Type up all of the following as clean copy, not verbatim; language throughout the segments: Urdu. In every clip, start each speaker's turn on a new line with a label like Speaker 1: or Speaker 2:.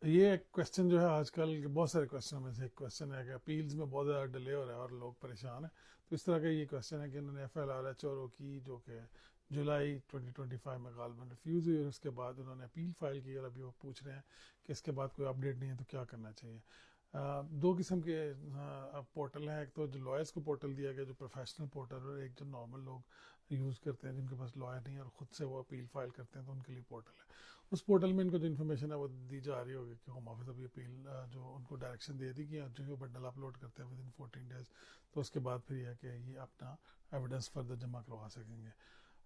Speaker 1: یہ ایک کوشچن جو ہے آج کل کے بہت سارے کوشچن میں سے ایک کوشچن ہے کہ اپیلز میں بہت زیادہ ڈیلے ہو رہا ہے اور لوگ پریشان ہیں. تو اس طرح کا یہ کوشچن ہے کہ انہوں نے F L R H O کی جو کہ جولائی 2025 میں غالباً ریفیوز ہوئی اور اس کے بعد انہوں نے اپیل فائل کی اور ابھی وہ پوچھ رہے ہیں کہ اس کے بعد کوئی اپڈیٹ نہیں ہے تو کیا کرنا چاہیے. دو قسم کے پورٹل ہیں. ایک تو جو لائرس کو پورٹل دیا گیا جو پروفیشنل پورٹل، اور ایک جو نارمل لوگ یوز کرتے ہیں جن کے پاس لائر نہیں ہے اور خود سے وہ اپیل فائل کرتے ہیں تو ان کے لیے پورٹل ہے. اس پورٹل میں ان کو جو انفارمیشن ہے وہ دی جا رہی ہوگی کہ ہوم آفس ابھی اپیل جو ان کو ڈائریکشن دے دی کہ جو یہ بنڈل اپلوڈ کرتے ہیں ود ان 14 days تو اس کے بعد پھر یہ ہے کہ یہ اپنا ایویڈنس فردر جمع کروا سکیں گے.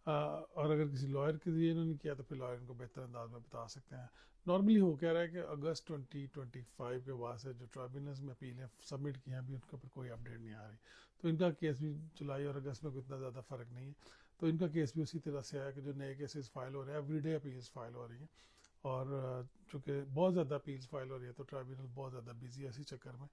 Speaker 1: اور اگر کسی لائر کے ذریعے انہوں نے کیا تو پھر لائر ان کو بہتر انداز میں بتا سکتے ہیں. نارملی ہو کیا رہا ہے کہ اگست 2025 کے بعد سے جو ٹرائبونلز میں اپیلیں سبمٹ کی ہیں ابھی ان کے اوپر کوئی اپڈیٹ نہیں آ رہی. تو ان کا کیس بھی جولائی اور اگست میں کوئی اتنا زیادہ فرق نہیں ہے. تو ان کا کیس بھی اسی طرح سے آیا کہ جو نئے کیسز فائل ہو رہے ہیں ایوری ڈے اپیلز فائل ہو رہی ہیں اور چونکہ بہت زیادہ اپیلز فائل ہو رہی ہے تو ٹرائبونل بہت زیادہ بزی ہے. اسی چکر میں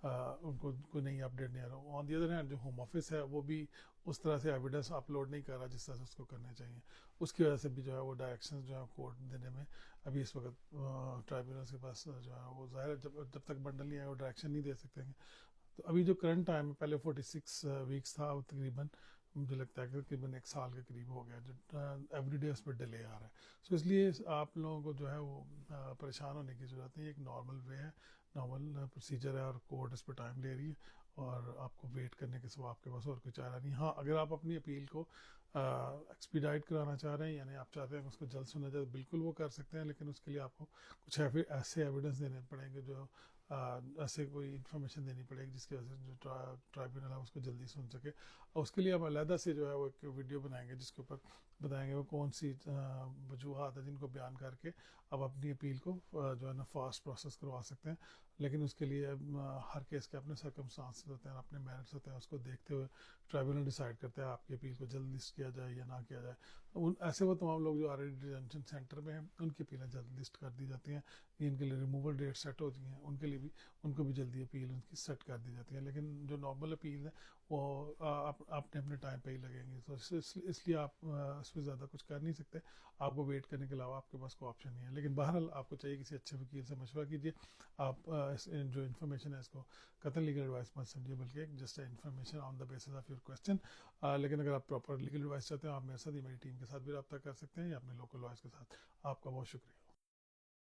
Speaker 1: ان کو کوئی نئی اپڈیٹ نہیں آ رہا. آن دی ادر ہینڈ جو ہوم آفس ہے وہ بھی اس طرح سے ایویڈنس اپلوڈ نہیں کر رہا جس طرح سے اس کو کرنے چاہیے. اس کی وجہ سے بھی جو ہے وہ ڈائریکشنز جو ہے کورٹ دینے میں ابھی اس وقت ٹرائبونلس کے پاس جو ہے وہ ظاہر ہے جب تک بنڈل نہیں آئے وہ ڈائریکشن نہیں دے سکتے ہیں. تو ابھی جو کرنٹ ٹائم ہے پہلے 46 ویکس تھا وہ تقریباً مجھے لگتا ہے کہ تقریباً ایک سال کے قریب ہو گیا جو ایوری ڈے اس پہ ڈیلے آ رہا ہے. سو اس لیے آپ لوگوں کو جو ہے وہ پریشان ہونے کی ضرورت نہیں. ایک نارمل وے ہے، نارمل پروسیجر ہے اور کورٹ اس پہ ٹائم لے رہی ہے اور آپ کو ویٹ کرنے کے سوا آپ کے پاس اور کوئی چارہ نہیں. ہاں اگر آپ اپنی اپیل کو ایکسپیڈائٹ کرانا چاہ رہے ہیں یعنی آپ چاہتے ہیں کہ اس کو جلد سنا جائے بالکل وہ کر سکتے ہیں، لیکن اس کے لیے آپ کو کچھ ایسے ایویڈنس دینے پڑیں گے جو ایسے کوئی انفارمیشن دینی پڑے گی جس کی وجہ سے جو ٹرائبونل ہے اس کو جلدی سن سکے. اور اس کے لیے ہم علیحدہ سے جو ہے وہ ایک ویڈیو بنائیں گے جس کے اوپر بتائیں گے وہ کون سی وجوہات ہیں جن کو بیان کر کے آپ اپنی اپیل کو جو ہے نا فاسٹ پروسیس کروا سکتے ہیں. لیکن اس کے لیے ہر کیس کے اپنے سرکمسٹانسز ہوتے ہیں، اپنے میرٹس ہوتے ہیں. اس کو دیکھتے ہوئے ٹرائبونل ڈیسائیڈ کرتا ہے آپ کی اپیل کو جلد لسٹ کیا جائے یا نہ کیا جائے. ایسے وہ تمام لوگ جو آلریڈی ڈیٹینشن سینٹر میں ہیں ان کی اپیلیں جلد لسٹ کر دی جاتی ہیں. ان کے لیے ریموول ڈیٹ سیٹ ہوتی ہیں ان کے لیے بھی ان کو بھی جلدی اپیل ان کی سیٹ کر دی جاتی ہے. لیکن جو نارمل اپیل ہے وہ اپنے اپنے ٹائم پہ ہی لگیں گے. تو اس لیے آپ اس میں زیادہ کچھ کر نہیں سکتے. آپ کو ویٹ کرنے کے علاوہ آپ کے پاس کوئی آپشن نہیں ہے. لیکن بہرحال آپ کو چاہیے کسی اچھے وکیل سے مشورہ کیجیے. آپ جو انفارمیشن ہے اس کو قطعا لیگل ایڈوائس مت سمجھیے بلکہ just information on the basis of your question. لیکن اگر آپ پراپر لیگل ایڈوائس چاہتے ہیں آپ میرے ساتھ یا میری ٹیم کے ساتھ بھی رابطہ کر سکتے ہیں یا اپنے لوکل لائرس کے ساتھ. آپ کا بہت شکریہ.